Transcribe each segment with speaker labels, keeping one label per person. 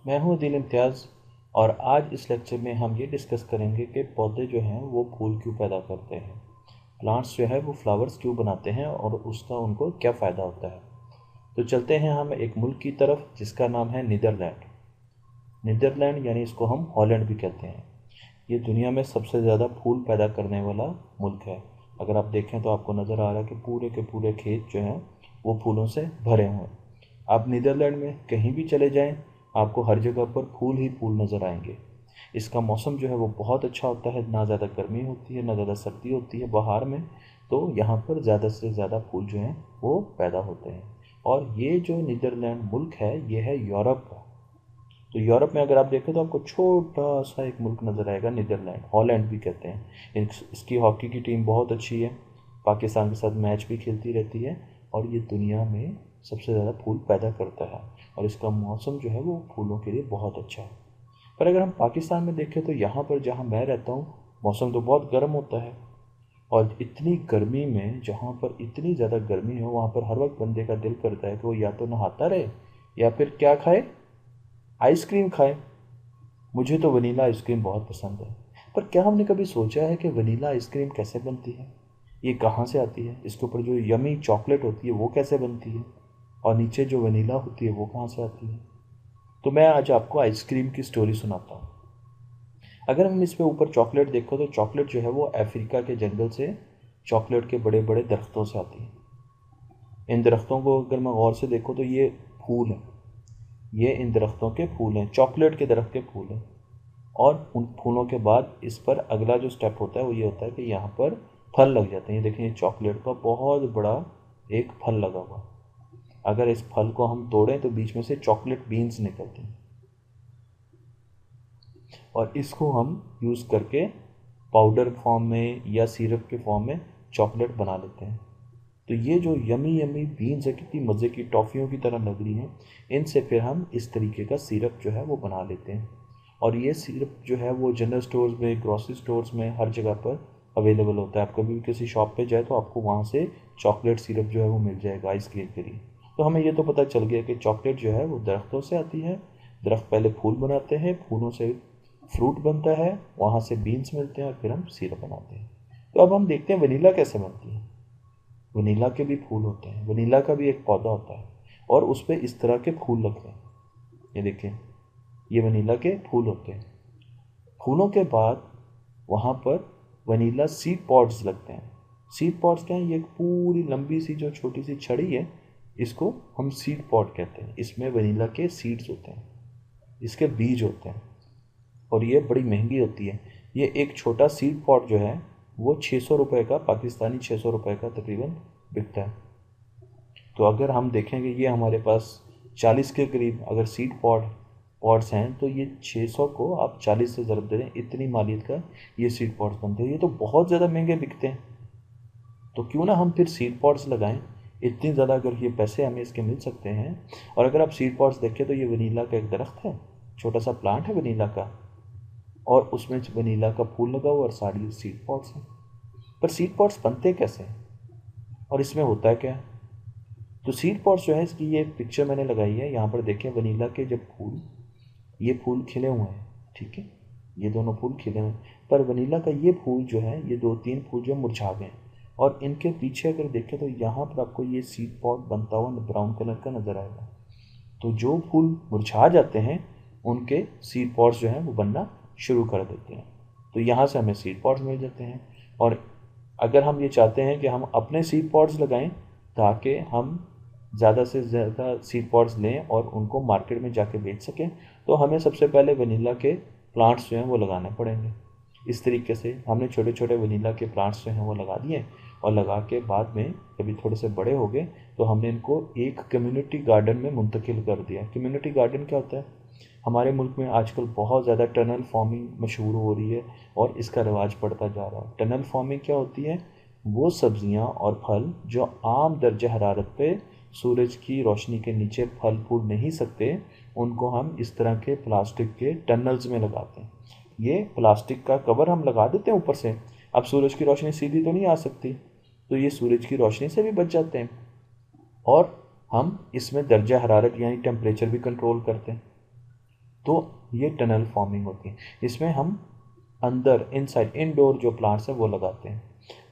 Speaker 1: मैं हूँ दिल इम्तियाज़। और आज इस लेक्चर में हम ये डिस्कस करेंगे कि पौधे जो हैं वो फूल क्यों पैदा करते हैं, प्लांट्स जो है वो फ्लावर्स क्यों बनाते हैं और उसका उनको क्या फ़ायदा होता है। तो चलते हैं हम एक मुल्क की तरफ जिसका नाम है नीदरलैंड। नीदरलैंड यानी इसको हम हॉलैंड भी कहते हैं। ये दुनिया में सबसे ज़्यादा फूल पैदा करने वाला मुल्क है। अगर आप देखें तो आपको नज़र आ रहा है कि पूरे के पूरे खेत जो हैं वो फूलों से भरे हुए हैं। आप नीदरलैंड में कहीं भी चले जाएं, आपको हर जगह पर फूल ही फूल नज़र आएंगे। इसका मौसम जो है वो बहुत अच्छा होता है, ना ज़्यादा गर्मी होती है ना ज़्यादा सर्दी होती है बाहर में। तो यहाँ पर ज़्यादा से ज़्यादा फूल जो हैं वो पैदा होते हैं। और ये जो नीदरलैंड मुल्क है ये है यूरोप का। तो यूरोप में अगर आप देखें तो आपको छोटा सा एक मुल्क नज़र आएगा, नीदरलैंड, हॉलैंड भी कहते हैं। इसकी हॉकी की टीम बहुत अच्छी है, पाकिस्तान के साथ मैच भी खेलती रहती है। और ये दुनिया में सबसे ज़्यादा फूल पैदा करता है और इसका मौसम जो है वो फूलों के लिए बहुत अच्छा है। पर अगर हम पाकिस्तान में देखें तो यहाँ पर जहाँ मैं रहता हूँ मौसम तो बहुत गर्म होता है। और इतनी गर्मी में, जहाँ पर इतनी ज़्यादा गर्मी हो, वहाँ पर हर वक्त बंदे का दिल करता है कि वो या तो नहाता रहे या फिर क्या खाए, आइसक्रीम खाए। मुझे तो वनीला आइसक्रीम बहुत पसंद है। पर क्या हमने कभी सोचा है कि वनीला आइसक्रीम कैसे बनती है, ये कहाँ से आती है, इसके ऊपर जो यमी चॉकलेट होती है वो कैसे बनती है, और नीचे जो वनीला होती है वो कहाँ से आती है। तो मैं आज आपको आइसक्रीम की स्टोरी सुनाता हूँ। अगर हम इस पे ऊपर चॉकलेट देखो तो चॉकलेट जो है वो अफ्रीका के जंगल से, चॉकलेट के बड़े बड़े दरख्तों से आती है। इन दरख्तों को अगर मैं गौर से देखो तो ये फूल हैं, ये इन दरख्तों के फूल हैं, चॉकलेट के दरख्त के फूल हैं। और उन फूलों के बाद इस पर अगला जो स्टेप होता है वो ये होता है कि यहाँ पर फल लग जाते हैं। ये देखें, ये चॉकलेट का बहुत बड़ा एक फल लगा हुआ। अगर इस फल को हम तोड़ें तो बीच में से चॉकलेट बीन्स निकलती हैं और इसको हम यूज़ करके पाउडर फॉर्म में या सिरप के फॉर्म में चॉकलेट बना लेते हैं। तो ये जो यमी यमी बीन्स है कितनी मज़े की टॉफ़ियों की तरह लग रही हैं, इनसे फिर हम इस तरीके का सिरप जो है वो बना लेते हैं। और ये सिरप जो है वो जनरल स्टोर्स में, ग्रॉसरी स्टोर्स में, हर जगह पर अवेलेबल होता है। आप कभी भी किसी शॉप पे जाए तो आपको वहाँ से चॉकलेट सिरप जो है वो मिल जाएगा आइसक्रीम के लिए। तो हमें ये तो पता चल गया कि चॉकलेट जो है वो दरख्तों से आती है। दरख्त पहले फूल बनाते हैं, फूलों से फ्रूट बनता है, वहाँ से बीन्स मिलते हैं और फिर हम सिरप बनाते हैं। तो अब हम देखते हैं वनीला कैसे बनती है। वनीला के भी फूल होते हैं, वनीला का भी एक पौधा होता है और उस पर इस तरह के फूल लगते हैं। ये देखें, ये वनीला के फूल होते हैं। फूलों के बाद वहाँ पर वनीला सीड पॉड्स लगते हैं। सीड पॉड्स क्या है, ये एक पूरी लंबी सी जो छोटी सी छड़ी है, इसको हम सीड पॉड कहते हैं। इसमें वनीला के सीड्स होते हैं, इसके बीज होते हैं और ये बड़ी महंगी होती है। ये एक छोटा सीड पॉड जो है वो 600 रुपये का, पाकिस्तानी 600 रुपये का तकरीबन बिकता है। तो अगर हम देखेंगे ये हमारे पास 40 के करीब अगर सीड पॉड्स हैं तो ये 600 को आप 40 से ज़रब दे दें, इतनी मालियत का ये सीड पॉड्स बनते हैं। ये तो बहुत ज़्यादा महंगे बिकते हैं। तो क्यों ना हम फिर सीड पॉड्स लगाएं, इतनी ज़्यादा अगर ये पैसे हमें इसके मिल सकते हैं। और अगर आप सीड पॉड्स देखें तो ये वनीला का एक दरख्त है, छोटा सा प्लांट है वनीला का, और उसमें वनीला का फूल लगा हुआ और सारी सीड पॉड्स हैं। पर सीड पॉड्स बनते कैसे हैं और इसमें होता है क्या? तो सीड पॉड्स जो है, इसकी ये पिक्चर मैंने लगाई है यहाँ पर। देखें वनीला के जब फूल, ये फूल खिले हुए हैं, ठीक है, ये दोनों फूल खिले हुए हैं। पर वनीला का ये फूल जो है, ये दो तीन फूल जो मुरझा गए हैं। और इनके पीछे अगर देखें तो यहाँ पर आपको ये सीड पॉड बनता हुआ ब्राउन कलर का नज़र आएगा। तो जो फूल मुरझा जाते हैं उनके सीड पॉड्स जो हैं वो बनना शुरू कर देते हैं। तो यहाँ से हमें सीड पॉड्स मिल जाते हैं। और अगर हम ये चाहते हैं कि हम अपने सीड पॉड्स लगाएं ताकि हम ज़्यादा से ज़्यादा सीड पॉड्स लें और उनको मार्केट में जाके बेच सकें, तो हमें सबसे पहले वनीला के प्लांट्स जो हैं वो लगाने पड़ेंगे। इस तरीके से हमने छोटे छोटे वनीला के प्लांट्स जो हैं वो लगा दिए और लगा के बाद में जब थोड़े से बड़े हो गए तो हमने इनको एक कम्युनिटी गार्डन में मुंतकिल कर दिया। कम्युनिटी गार्डन क्या होता है? हमारे मुल्क में आजकल बहुत ज़्यादा टनल फार्मिंग मशहूर हो रही है और इसका रिवाज बढ़ता जा रहा है। टनल फार्मिंग क्या होती है? वो सब्जियां और फल जो आम दर्जा हरारत पे सूरज की रोशनी के नीचे फल फूल नहीं सकते, उनको हम इस तरह के प्लास्टिक के टनल्स में लगाते हैं। ये प्लास्टिक का कवर हम लगा देते हैं ऊपर से। अब सूरज की रोशनी सीधी तो नहीं आ सकती, तो ये सूरज की रोशनी से भी बच जाते हैं और हम इसमें दर्जा हरारत यानी टेम्परेचर भी कंट्रोल करते हैं। तो ये टनल फॉर्मिंग होती है। इसमें हम अंदर इनसाइड इनडोर जो प्लांट्स हैं वो लगाते हैं।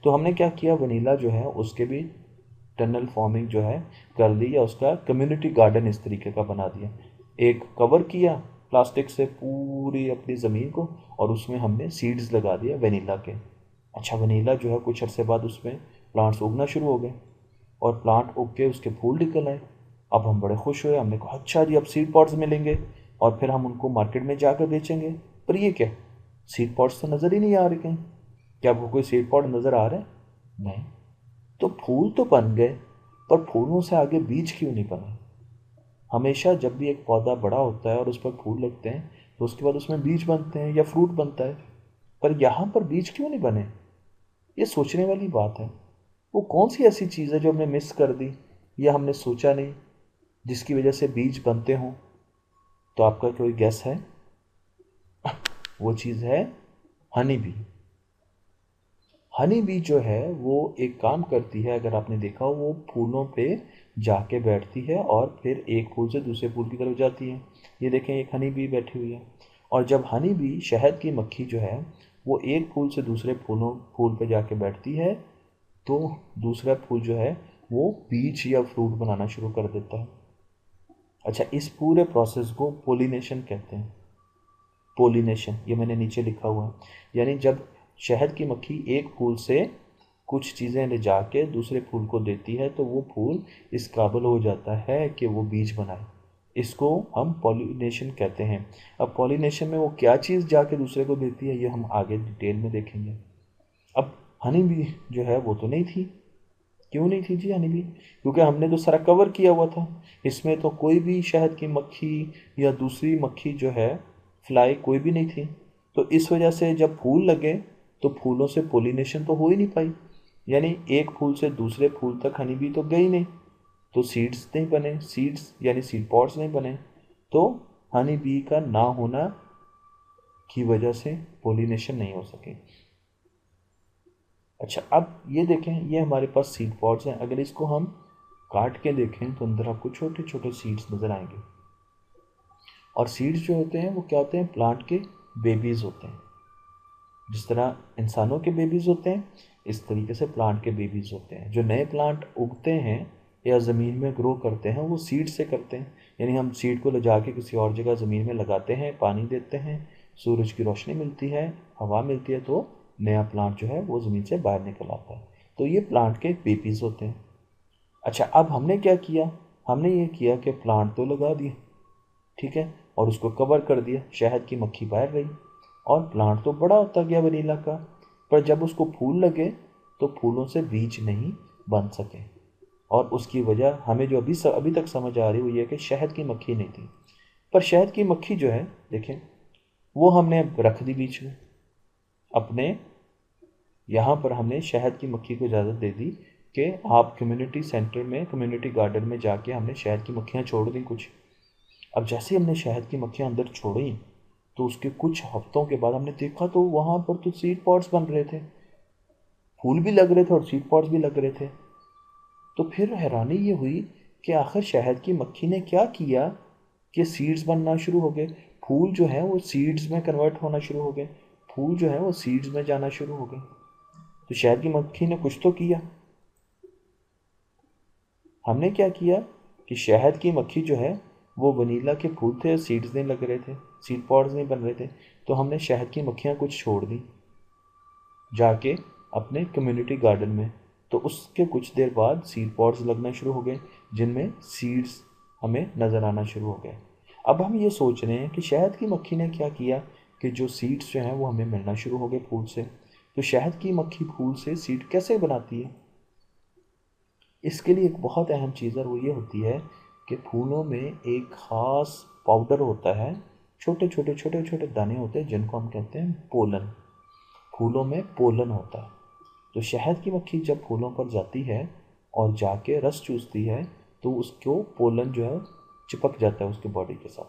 Speaker 1: तो हमने क्या किया, वनीला जो है उसके भी टनल फॉर्मिंग जो है कर ली, या उसका कम्युनिटी गार्डन इस तरीके का बना दिया। एक कवर किया प्लास्टिक से पूरी अपनी ज़मीन को, और उसमें हमने सीड्स लगा दिया वनीला के। अच्छा, वनीला जो है कुछ अर्से बाद उसमें प्लांट्स उगना शुरू हो गए, और प्लांट उग के उसके फूल निकल आए। अब हम बड़े खुश हुए, हमने कहा अच्छा जी अब सीड पॉट्स मिलेंगे और फिर हम उनको मार्केट में जाकर बेचेंगे। पर ये क्या, सीड पॉट्स तो नज़र ही नहीं आ रहे कहीं। क्या आपको कोई सीड पॉट नज़र आ रहा है? नहीं। तो फूल तो बन गए, पर फूलों से आगे बीज क्यों नहीं बने? हमेशा जब भी एक पौधा बड़ा होता है और उस पर फूल लगते हैं तो उसके बाद उसमें बीज बनते हैं या फ्रूट बनता है, पर यहाँ पर बीज क्यों नहीं बने? ये सोचने वाली बात है। वो कौन सी ऐसी चीज़ है जो हमने मिस कर दी या हमने सोचा नहीं, जिसकी वजह से बीज बनते हों? तो आपका कोई गैस है? वो चीज़ है हनी बी। हनी बी जो है वो एक काम करती है, अगर आपने देखा हो, वो फूलों पे जाके बैठती है और फिर एक फूल से दूसरे फूल की तरफ जाती है। ये देखें, एक हनी बी बैठी हुई है। और जब हनी बी शहद की मक्खी जो है वो एक फूल से दूसरे फूल पे जाके बैठती है, तो दूसरा फूल जो है वो बीज या फ्रूट बनाना शुरू कर देता है। अच्छा, इस पूरे प्रोसेस को पोलिनेशन कहते हैं। पोलिनेशन, ये मैंने नीचे लिखा हुआ है। यानी जब शहद की मक्खी एक फूल से कुछ चीज़ें ले जाके दूसरे फूल को देती है, तो वो फूल इस काबिल हो जाता है कि वो बीज बनाए। इसको हम पॉलिनेशन कहते हैं। अब पॉलिनेशन में वो क्या चीज़ जाके दूसरे को देती है, ये हम आगे डिटेल में देखेंगे। अब हनी बी जो है वो तो नहीं थी। क्यों नहीं थी जी हनी बी? क्योंकि हमने तो सारा कवर किया हुआ था। इसमें तो कोई भी शहद की मक्खी या दूसरी मक्खी जो है, फ्लाई, कोई भी नहीं थी। तो इस वजह से जब फूल लगे तो फूलों से पोलिनेशन तो हो ही नहीं पाई। यानी एक फूल से दूसरे फूल तक हनी बी तो गई नहीं, तो सीड्स नहीं बने, सीड्स यानी सीड पॉड्स नहीं बने। तो हनी बी का ना होना की वजह से पोलिनेशन नहीं हो सके। अच्छा, अब ये देखें, ये हमारे पास सीड पॉड्स हैं। अगर इसको हम काट के देखें तो अंदर आपको छोटे छोटे सीड्स नज़र आएंगे। और सीड्स जो होते हैं वो क्या होते हैं, प्लांट के बेबीज़ होते हैं। जिस तरह इंसानों के बेबीज़ होते हैं, इस तरीके से प्लांट के बेबीज़ होते हैं। जो नए प्लांट उगते हैं या ज़मीन में ग्रो करते हैं वो सीड से करते हैं। यानी हम सीड को ले जाके किसी और जगह ज़मीन में लगाते हैं, पानी देते हैं, सूरज की रोशनी मिलती है, हवा मिलती है, तो नया प्लांट जो है वो ज़मीन से बाहर निकल आता है। तो ये प्लांट के बेबीज़ होते हैं। अच्छा, अब हमने क्या किया, हमने ये किया कि प्लांट तो लगा दिए, ठीक है, और उसको कवर कर दिया, शहद की मक्खी बाहर रही, और प्लांट तो बड़ा होता गया वनीला का। पर जब उसको फूल लगे तो फूलों से बीज नहीं बन सके, और उसकी वजह हमें जो अभी तक समझ आ रही है वो ये कि शहद की मक्खी नहीं थी। पर शहद की मक्खी जो है, देखें, वो हमने रख दी बीच में अपने। यहाँ पर हमने शहद की मक्खी को इजाज़त दे दी कि आप कम्युनिटी सेंटर में, कम्युनिटी गार्डन में जाके हमने शहद की मक्खियाँ छोड़ दी कुछ। अब जैसे ही हमने शहद की मक्खियाँ अंदर छोड़ी तो उसके कुछ हफ्तों के बाद हमने देखा तो वहाँ पर तो सीड पॉट्स बन रहे थे, फूल भी लग रहे थे और सीड पॉट्स भी लग रहे थे। तो फिर हैरानी ये हुई कि आखिर शहद की मक्खी ने क्या किया कि सीड्स बनना शुरू हो गए, फूल जो है वो सीड्स में कन्वर्ट होना शुरू हो गए, फूल जो है वो सीड्स में जाना शुरू हो गए। तो शहद की मक्खी ने कुछ तो किया। हमने क्या किया कि शहद की मक्खी जो है वो वनीला के फूल थे, सीड्स नहीं लग रहे थे, सीड पॉड्स नहीं बन रहे थे, तो हमने शहद की मक्खियाँ कुछ छोड़ दी जाके अपने कम्युनिटी गार्डन में। तो उसके कुछ देर बाद सीड पॉड्स लगना शुरू हो गए, जिनमें सीड्स हमें नज़र आना शुरू हो गए। अब हम ये सोच रहे हैं कि शहद की मक्खी ने क्या किया कि जो सीड्स जो हैं वो हमें मिलना शुरू हो गए फूल से। तो शहद की मक्खी फूल से सीड कैसे बनाती है? इसके लिए एक बहुत अहम चीज़ है, वो ये होती है कि फूलों में एक ख़ास पाउडर होता है, छोटे छोटे छोटे छोटे दाने होते हैं जिनको हम कहते हैं पोलन। फूलों में पोलन होता है। तो शहद की मक्खी जब फूलों पर जाती है और जाके रस चूसती है तो उसको पोलन जो है चिपक जाता है उसके बॉडी के साथ,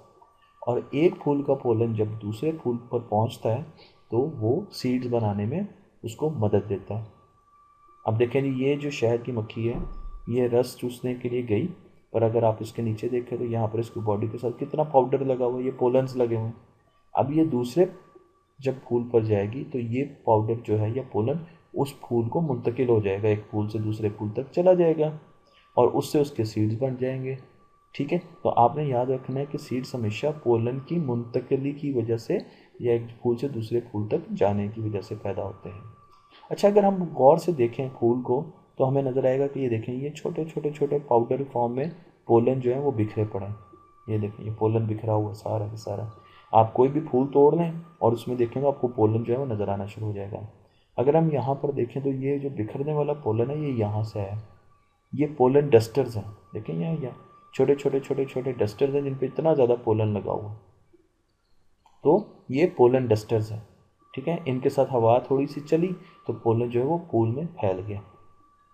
Speaker 1: और एक फूल का पोलन जब दूसरे फूल पर पहुंचता है तो वो सीड्स बनाने में उसको मदद देता है। अब देखें जी, ये जो शहद की मक्खी है ये रस चूसने के लिए गई, पर अगर आप इसके नीचे देखें तो यहाँ पर इसकी बॉडी के साथ कितना पाउडर लगा हुआ है, ये पोलन्स लगे हुए हैं। अब ये दूसरे जब फूल पर जाएगी तो ये पाउडर जो है या पोलन उस फूल को मुंतकिल हो जाएगा, एक फूल से दूसरे फूल तक चला जाएगा और उससे उसके सीड्स बन जाएंगे। ठीक है, तो आपने याद रखना है कि सीड्स हमेशा पोलन की मुंतकली की वजह से या एक फूल से दूसरे फूल तक जाने की वजह से पैदा होते हैं। अच्छा, अगर हम गौर से देखें फूल को तो हमें नज़र आएगा कि ये देखें, ये छोटे छोटे छोटे पाउडर फॉर्म में पोलन जो है वो बिखरे पड़े हैं। ये देखें, ये पोलन बिखरा हुआ सारा का सारा। आप कोई भी फूल तोड़ लें और उसमें देखें तो आपको पोलन जो है वो नज़र आना शुरू हो जाएगा। अगर हम यहाँ पर देखें तो ये जो बिखरने वाला पोलन है ये यहाँ से है, ये पोलन डस्टर्स हैं। देखें यहाँ छोटे छोटे छोटे छोटे डस्टर्स हैं जिन पे इतना ज़्यादा पोलन लगा हुआ, तो ये पोलन डस्टर्स हैं। ठीक है, इनके साथ हवा थोड़ी सी चली तो पोलन जो है वो फूल में फैल गया।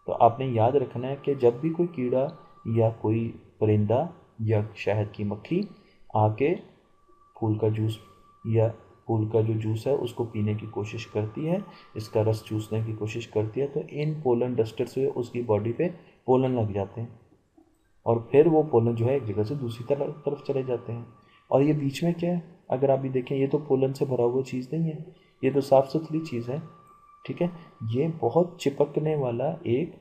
Speaker 1: तो आपने याद रखना है कि जब भी कोई कीड़ा या कोई परिंदा या शहद की मक्खी आके फूल का जूस या फूल का जो जूस है उसको पीने की कोशिश करती है, इसका रस चूसने की कोशिश करती है, तो इन पोलन डस्टर से उसकी बॉडी पे पोलन लग जाते हैं और फिर वो पोलन जो है एक जगह से दूसरी तरफ चले जाते हैं। और ये बीच में क्या है, अगर आप भी देखें, ये तो पोलन से भरा हुआ चीज़ नहीं है, ये तो साफ़ सुथरी चीज़ है। ठीक है, ये बहुत चिपकने वाला एक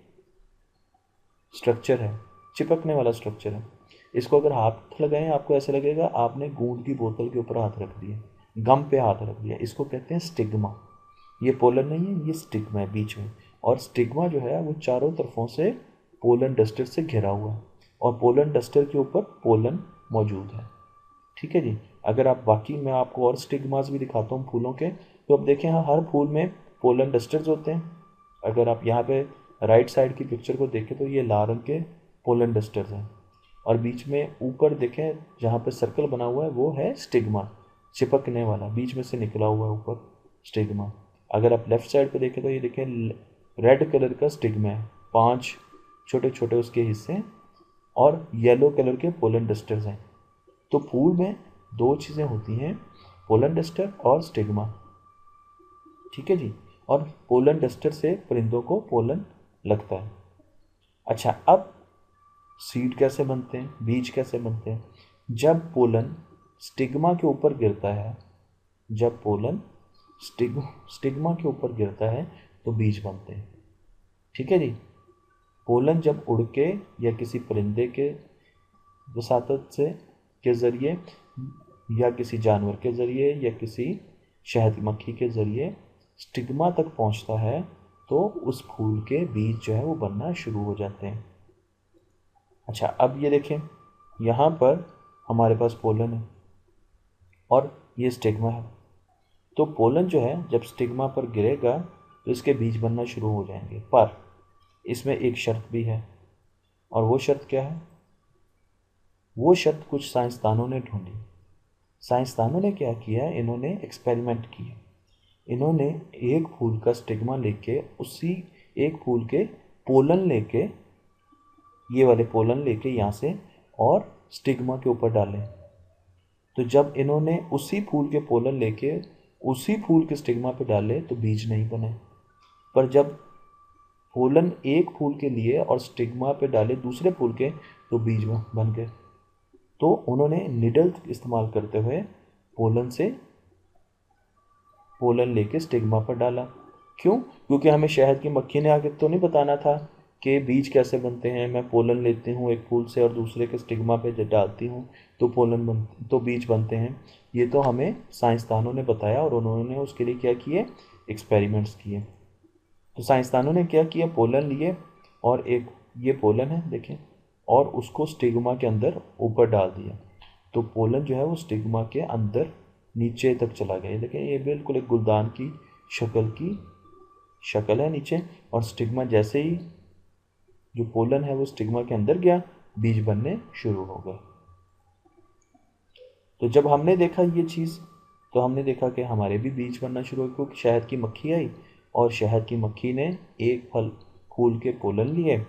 Speaker 1: स्ट्रक्चर है, चिपकने वाला स्ट्रक्चर है। इसको अगर हाथ लगाएं आपको ऐसा लगेगा आपने गूंद की बोतल के ऊपर हाथ रख दिया, गम पे हाथ रख दिया। इसको कहते हैं स्टिग्मा। ये पोलन नहीं है, ये स्टिग्मा है बीच में। और स्टिग्मा जो है वो चारों तरफों से पोलन डस्टर से घिरा हुआ है और पोलन डस्टर के ऊपर पोलन मौजूद है। ठीक है जी, अगर आप बाकी मैं आपको और स्टिग्मास भी दिखाता हूँ फूलों के, तो अब देखें हाँ, हर फूल में पोलन डस्टर्स होते हैं। अगर आप यहाँ पे राइट साइड की पिक्चर को देखें तो ये लाल रंग के पोलन डस्टर्स हैं और बीच में ऊपर देखें जहाँ पे सर्कल बना हुआ है वो है स्टिग्मा, चिपकने वाला, बीच में से निकला हुआ है ऊपर स्टिग्मा। अगर आप लेफ्ट साइड पे देखें तो ये देखें रेड कलर का स्टिग्मा है, 5 छोटे छोटे उसके हिस्से और येलो कलर के पोलन डस्टर्स हैं। तो फूल में 2 चीज़ें होती हैं, पोलन डस्टर और स्टिग्मा। ठीक है जी, और पोलन डस्टर से परिंदों को पोलन लगता है। अच्छा, अब सीड कैसे बनते हैं, बीज कैसे बनते हैं? जब पोलन स्टिग्मा के ऊपर गिरता है, जब पोलन स्टिग्मा के ऊपर गिरता है तो बीज बनते हैं। ठीक है जी, पोलन जब उड़ के या किसी परिंदे के वसातत से के ज़रिए या किसी जानवर के ज़रिए या किसी शहद की मक्खी के ज़रिए स्टिग्मा तक पहुंचता है तो उस फूल के बीज जो है वो बनना शुरू हो जाते हैं। अच्छा, अब ये देखें, यहाँ पर हमारे पास पोलन है और ये स्टिग्मा है। तो पोलन जो है जब स्टिग्मा पर गिरेगा तो इसके बीज बनना शुरू हो जाएंगे, पर इसमें एक शर्त भी है। और वो शर्त क्या है? वो शर्त कुछ साइंसदानों ने ढूंढी। साइंसदानों ने क्या किया, इन्होंने एक्सपेरिमेंट किए। इन्होंने एक फूल का स्टिग्मा लेके उसी एक फूल के पोलन लेके, ये वाले पोलन लेके यहाँ से और स्टिग्मा के ऊपर डाले। तो जब इन्होंने उसी फूल के पोलन लेके उसी फूल के स्टिग्मा पे डाले तो बीज नहीं बने, पर जब पोलन एक फूल के लिए और स्टिग्मा पे डाले दूसरे फूल के तो बीज बन गए। तो उन्होंने निडल इस्तेमाल करते हुए पोलन से पोलन लेके स्टिग्मा पर डाला। क्यों? क्योंकि हमें शहद की मक्खी ने आगे तो नहीं बताना था कि बीज कैसे बनते हैं। मैं पोलन लेती हूँ एक फूल से और दूसरे के स्टिग्मा पे डालती हूँ तो तो बीज बनते हैं। ये तो हमें साइंसदानों ने बताया और उन्होंने उसके लिए क्या किए, एक्सपेरिमेंट्स किए। तो साइंसदानों ने क्या किया, पोलन लिए और एक ये पोलन है देखें, और उसको स्टिग्मा के अंदर ऊपर डाल दिया। तो पोलन जो है वो स्टिग्मा के अंदर नीचे तक चला गया। देखें, ये बिल्कुल एक गुलदान की शक्ल है नीचे, और स्टिग्मा जैसे ही जो पोलन है वो स्टिग्मा के अंदर गया, बीज बनने शुरू हो गए। तो जब हमने देखा ये चीज़ तो हमने देखा कि हमारे भी बीज बनना शुरू हो गए, क्योंकि शहद की मक्खी आई और शहद की मक्खी ने एक फूल के पोलन लिए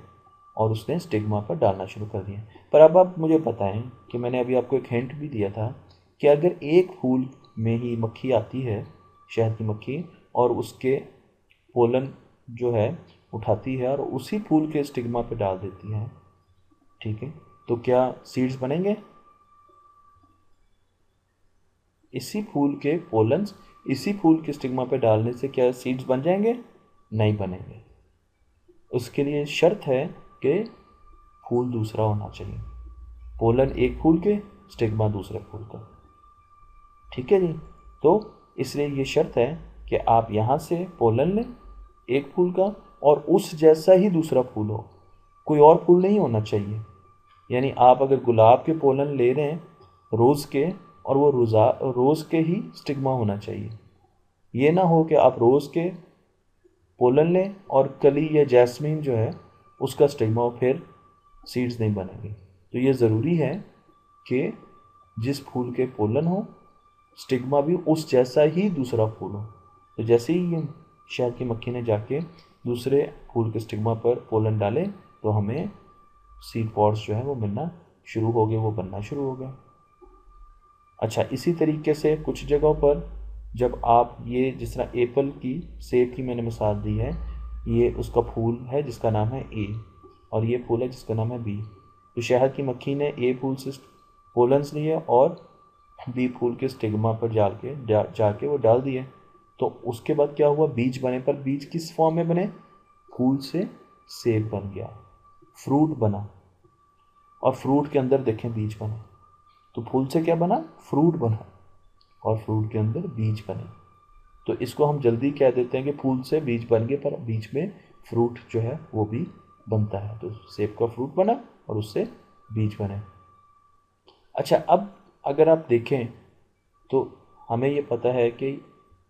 Speaker 1: और उसने स्टिग्मा पर डालना शुरू कर दिया। पर अब आप मुझे बताएं कि मैंने अभी आपको एक हिंट भी दिया था कि अगर एक फूल में ही मक्खी आती है, शहद की मक्खी, और उसके पोलन जो है उठाती है और उसी फूल के स्टिग्मा पे डाल देती है, ठीक है, तो क्या सीड्स बनेंगे? इसी फूल के पोलन्स इसी फूल के स्टिग्मा पे डालने से क्या सीड्स बन जाएंगे? नहीं बनेंगे। उसके लिए शर्त है कि फूल दूसरा होना चाहिए। पोलन एक फूल के, स्टिग्मा दूसरे फूल का। ठीक है जी। तो इसलिए ये शर्त है कि आप यहाँ से पोलन लें एक फूल का, और उस जैसा ही दूसरा फूल हो, कोई और फूल नहीं होना चाहिए। यानी आप अगर गुलाब के पोलन ले रहे हैं रोज़ के, और वो रोज़ के ही स्टिग्मा होना चाहिए। ये ना हो कि आप रोज़ के पोलन लें और कली या जैस्मीन जो है उसका स्टिग्मा, फिर सीड्स नहीं बनेंगे। तो ये ज़रूरी है कि जिस फूल के पोलन हो, स्टिग्मा भी उस जैसा ही दूसरा फूल हो। तो जैसे ही ये शहद की मक्खी ने जाके दूसरे फूल के स्टिग्मा पर पोलन डाले, तो हमें सीड पॉड्स जो है वो मिलना शुरू हो गए, वो बनना शुरू हो गए। अच्छा, इसी तरीके से कुछ जगहों पर जब आप ये जिस तरह एप्पल की, सेब की मैंने मिसाल दी है, ये उसका फूल है जिसका नाम है ए, और ये फूल है जिसका नाम है बी। तो शहद की मक्खी ने ए फूल से पोलन्स लिए और बी फूल के स्टिग्मा पर जाके वो डाल दिए। तो उसके बाद क्या हुआ? बीज बने। पर बीज किस फॉर्म में बने? फूल से सेब बन गया, फ्रूट बना, और फ्रूट के अंदर देखें बीज बने। तो फूल से क्या बना? फ्रूट बना, और फ्रूट के अंदर बीज बने। तो इसको हम जल्दी कह देते हैं कि फूल से बीज बन गए, पर बीच में फ्रूट जो है वो भी बनता है। तो सेब का फ्रूट बना और उससे बीज बने। अच्छा, अब अगर आप देखें तो हमें ये पता है कि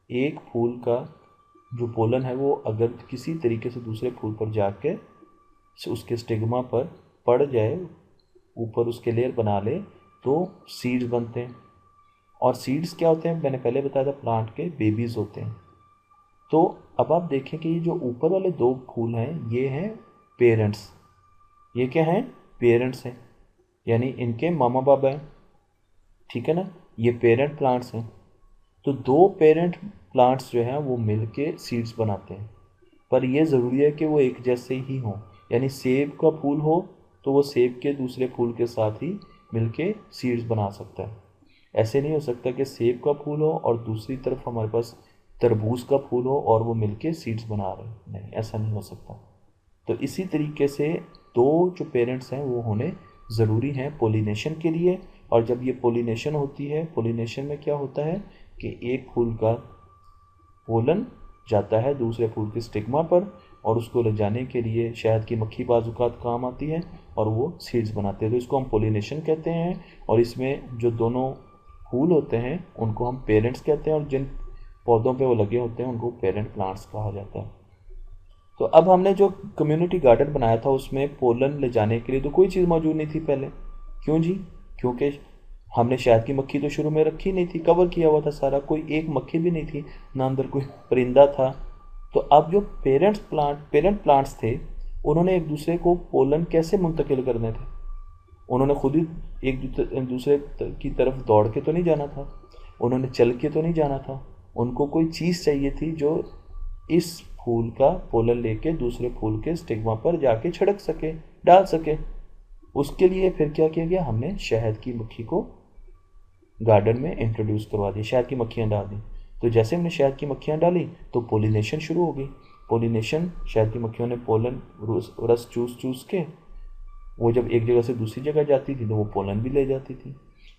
Speaker 1: एक फूल का जो पोलन है वो अगर किसी तरीके से दूसरे फूल पर जाके उसके स्टिग्मा पर पड़ जाए, ऊपर उसके लेयर बना ले, तो सीड्स बनते हैं। और सीड्स क्या होते हैं? मैंने पहले बताया था, प्लांट के बेबीज़ होते हैं। तो अब आप देखें कि ये जो ऊपर वाले दो फूल हैं, ये हैं पेरेंट्स। ये क्या हैं? पेरेंट्स हैं, यानी इनके मामा बाबा हैं। ठीक है ना? ये पेरेंट प्लांट्स हैं। तो दो पेरेंट प्लांट्स जो हैं वो मिलके सीड्स बनाते हैं। पर ये ज़रूरी है कि वो एक जैसे ही हों। यानी सेब का फूल हो तो वो सेब के दूसरे फूल के साथ ही मिलके सीड्स बना सकता है। ऐसे नहीं हो सकता कि सेब का फूल हो और दूसरी तरफ हमारे पास तरबूज का फूल हो और वो मिलके सीड्स बना रहे हैं। नहीं, ऐसा नहीं हो सकता। तो इसी तरीके से दो जो पेरेंट्स हैं वो होने ज़रूरी हैं पोलिनेशन के लिए। और जब ये पोलिनेशन होती है, पोलिनेशन में क्या होता है कि एक फूल का पोलन जाता है दूसरे फूल के स्टिग्मा पर, और उसको ले जाने के लिए शहद की मक्खी बाजुकात काम आती है और वो सीड्स बनाते हैं। तो इसको हम पोलिनेशन कहते हैं। और इसमें जो दोनों फूल होते हैं उनको हम पेरेंट्स कहते हैं, और जिन पौधों पे वो लगे होते हैं उनको पेरेंट प्लांट्स कहा जाता है। तो अब हमने जो कम्युनिटी गार्डन बनाया था उसमें पोलन ले जाने के लिए तो कोई चीज़ मौजूद नहीं थी पहले। क्यों जी? क्योंकि हमने शहद की मक्खी तो शुरू में रखी नहीं थी, कवर किया हुआ था सारा, कोई एक मक्खी भी नहीं थी, ना अंदर कोई परिंदा था। तो अब जो पेरेंट प्लांट्स थे, उन्होंने एक दूसरे को पोलन कैसे मुंतकिल करने थे? उन्होंने खुद ही एक दूसरे की तरफ दौड़ के तो नहीं जाना था, उन्होंने चल के तो नहीं जाना था। उनको कोई चीज़ चाहिए थी जो इस फूल का पोलन लेके दूसरे फूल के स्टिग्मा पर जाके छिड़क सके, डाल सके। उसके लिए फिर क्या किया गया? हमने शहद की मक्खी को गार्डन में इंट्रोड्यूस करवा दिया, शहद की मक्खियाँ डाल दी। तो जैसे हमने शहद की मक्खियाँ डाली तो पोलिनेशन शुरू हो गई। पोलिनेशन, शहद की मक्खियों ने पोलन रस चूस के वो जब एक जगह से दूसरी जगह जाती थी तो वो पोलन भी ले जाती थी।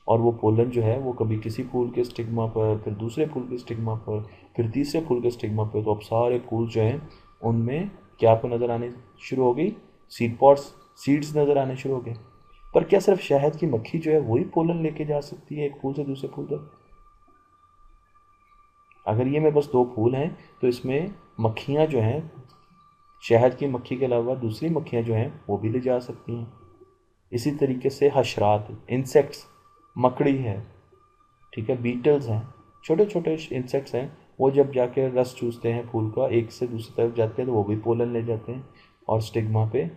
Speaker 1: और वो पोलन जो है वो कभी किसी फूल के स्टिग्मा पर, फिर दूसरे फूल के स्टिग्मा पर, फिर तीसरे फूल के स्टिग्मा पर। तो अब सारे फूल जो हैं उनमें क्या आपको नज़र आने शुरू हो गई? सीड पॉड्स, सीड्स नज़र आने शुरू हो गए। पर क्या सिर्फ शहद की मक्खी जो है वही पोलन लेके जा सकती है एक फूल से दूसरे फूल तक? अगर ये मेरे पास दो फूल हैं तो इसमें मक्खियाँ जो हैं, शहद की मक्खी के अलावा दूसरी मक्खियाँ जो हैं वो भी ले जा सकती हैं। इसी तरीके से हशरात, इंसेक्ट्स, मकड़ी है, ठीक है, बीटल्स हैं, छोटे छोटे इंसेक्ट्स हैं, वो जब जाके रस चूसते हैं फूल का, एक से दूसरी तरफ जाते हैं तो वो भी पोलन ले जाते हैं और स्टिग्मा पे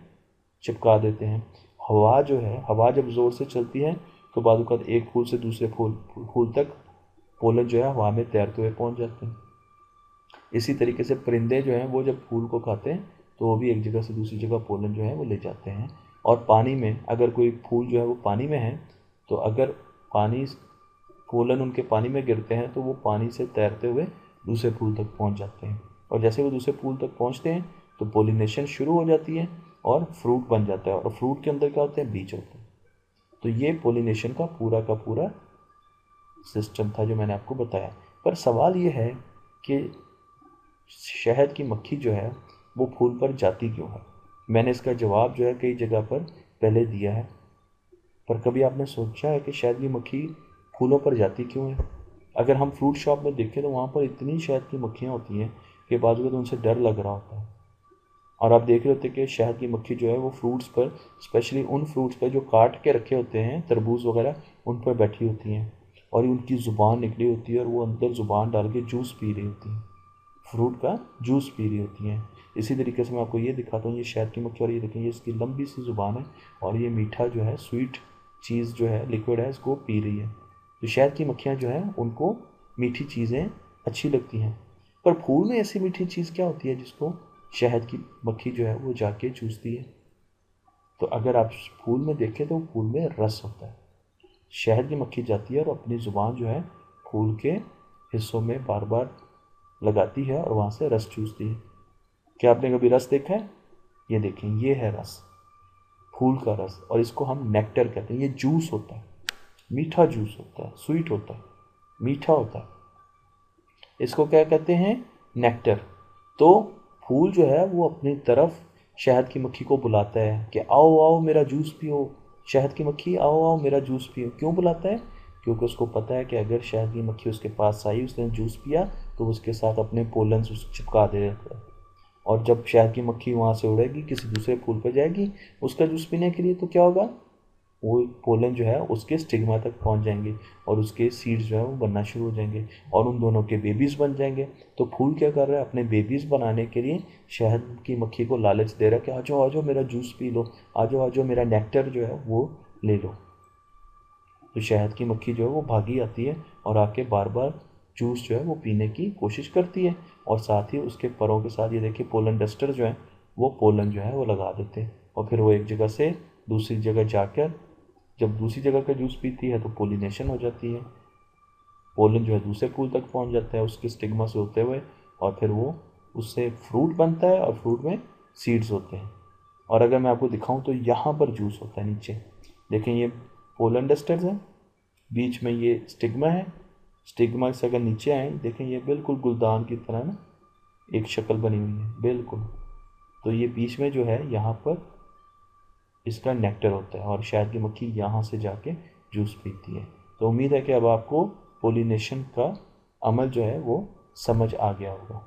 Speaker 1: चिपका देते हैं। हवा जो है, हवा जब ज़ोर से चलती है तो बाद एक फूल से दूसरे फूल तक पोलन जो है हवा में तैरते हुए पहुंच जाते हैं। इसी तरीके से परिंदे जो हैं वो जब फूल को खाते हैं तो वो भी एक जगह से दूसरी जगह पोलन जो है वो ले जाते हैं और पानी में अगर कोई फूल जो है वो पानी में है, तो अगर पानी पोलन उनके पानी में गिरते हैं तो वो पानी से तैरते हुए दूसरे फूल तक पहुंच जाते हैं, और जैसे वो दूसरे फूल तक पहुंचते हैं तो पोलिनेशन शुरू हो जाती है और फ्रूट बन जाता है, और फ्रूट के अंदर क्या होते हैं, बीज होते हैं। तो ये पोलिनेशन का पूरा सिस्टम था जो मैंने आपको बताया। पर सवाल ये है कि शहद की मक्खी जो है वो फूल पर जाती क्यों है। मैंने इसका जवाब जो है कई जगह पर पहले दिया है, पर कभी आपने सोचा है कि शहद की मक्खी फूलों पर जाती क्यों है। अगर हम फ्रूट शॉप में देखें तो वहाँ पर इतनी शहद की मक्खियाँ होती हैं कि बाजू में तो उनसे डर लग रहा होता है। और आप देख रहे होते हैं कि शहद की मक्खी जो है वो फ्रूट्स पर, स्पेशली उन फ्रूट्स पर जो काट के रखे होते हैं, तरबूज वगैरह, उन पर बैठी होती हैं, और उनकी ज़ुबान निकली होती है और वो अंदर ज़ुबान डाल के जूस पी रही होती हैं, फ्रूट का जूस पी रही होती हैं। इसी तरीके से मैं आपको ये दिखाता हूँ, ये शहद की मक्खी, और ये देखें, ये इसकी लंबी सी ज़ुबान है और ये मीठा जो है, स्वीट चीज़ जो है, लिक्विड है, इसको पी रही है। तो शहद की मक्खियाँ जो हैं उनको मीठी चीज़ें अच्छी लगती हैं। पर फूल में ऐसी मीठी चीज़ क्या होती है जिसको शहद की मक्खी जो है वो जाके चूसती है। तो अगर आप फूल में देखें तो फूल में रस होता है। शहद की मक्खी जाती है और अपनी ज़ुबान जो है फूल के हिस्सों में बार बार लगाती है और वहाँ से रस चूसती है। क्या आपने कभी रस देखा है? ये देखें, ये है रस, फूल का रस, और इसको हम नेक्टर कहते हैं। ये जूस होता है, मीठा जूस होता है, स्वीट होता है, मीठा होता है। इसको क्या कहते हैं? नेक्टर। तो फूल जो है वो अपनी तरफ शहद की मक्खी को बुलाता है कि आओ आओ मेरा जूस पियो, शहद की मक्खी आओ आओ मेरा जूस पियो। क्यों बुलाता है? क्योंकि उसको पता है कि अगर शहद की मक्खी उसके पास आई, उसने जूस पिया, तो उसके साथ अपने पोलन चिपका देता है, और जब शहद की मक्खी वहाँ से उड़ेगी, किसी दूसरे फूल पर जाएगी उसका जूस पीने के लिए, तो क्या होगा, वो पोलन जो है उसके स्टिग्मा तक पहुंच जाएंगे और उसके सीड्स जो है वो बनना शुरू हो जाएंगे और उन दोनों के बेबीज़ बन जाएंगे। तो फूल क्या कर रहा है, अपने बेबीज़ बनाने के लिए शहद की मक्खी को लालच दे रहा है कि आ जाओ आ जाओ मेरा जूस पी लो, आ जाओ मेरा नेक्टर जो है वो ले लो। तो शहद की मक्खी जो है वो भागी आती है और आके बार बार जूस जो है वो पीने की कोशिश करती है, और साथ ही उसके परों के साथ ये देखिए पोलन डस्टर जो है वो पोलन जो है वो लगा देते हैं, और फिर वो एक जगह से दूसरी जगह जाकर जब दूसरी जगह का जूस पीती है तो पोलिनेशन हो जाती है, पोलन जो है दूसरे फूल तक पहुंच जाता है उसके स्टिग्मा से होते हुए, और फिर वो उससे फ्रूट बनता है और फ्रूट में सीड्स होते हैं। और अगर मैं आपको दिखाऊं तो यहाँ पर जूस होता है नीचे, देखें ये पोलन डस्टर्स है, बीच में ये स्टिग्मा है, स्टिग्मा से अगर नीचे आए देखें ये बिल्कुल गुलदान की तरह ना एक शक्ल बनी हुई है बिल्कुल। तो ये बीच में जो है यहाँ पर इसका नेक्टर होता है और शहद की मक्खी यहाँ से जाके जूस पीती है। तो उम्मीद है कि अब आपको पोलिनेशन का अमल जो है वो समझ आ गया होगा।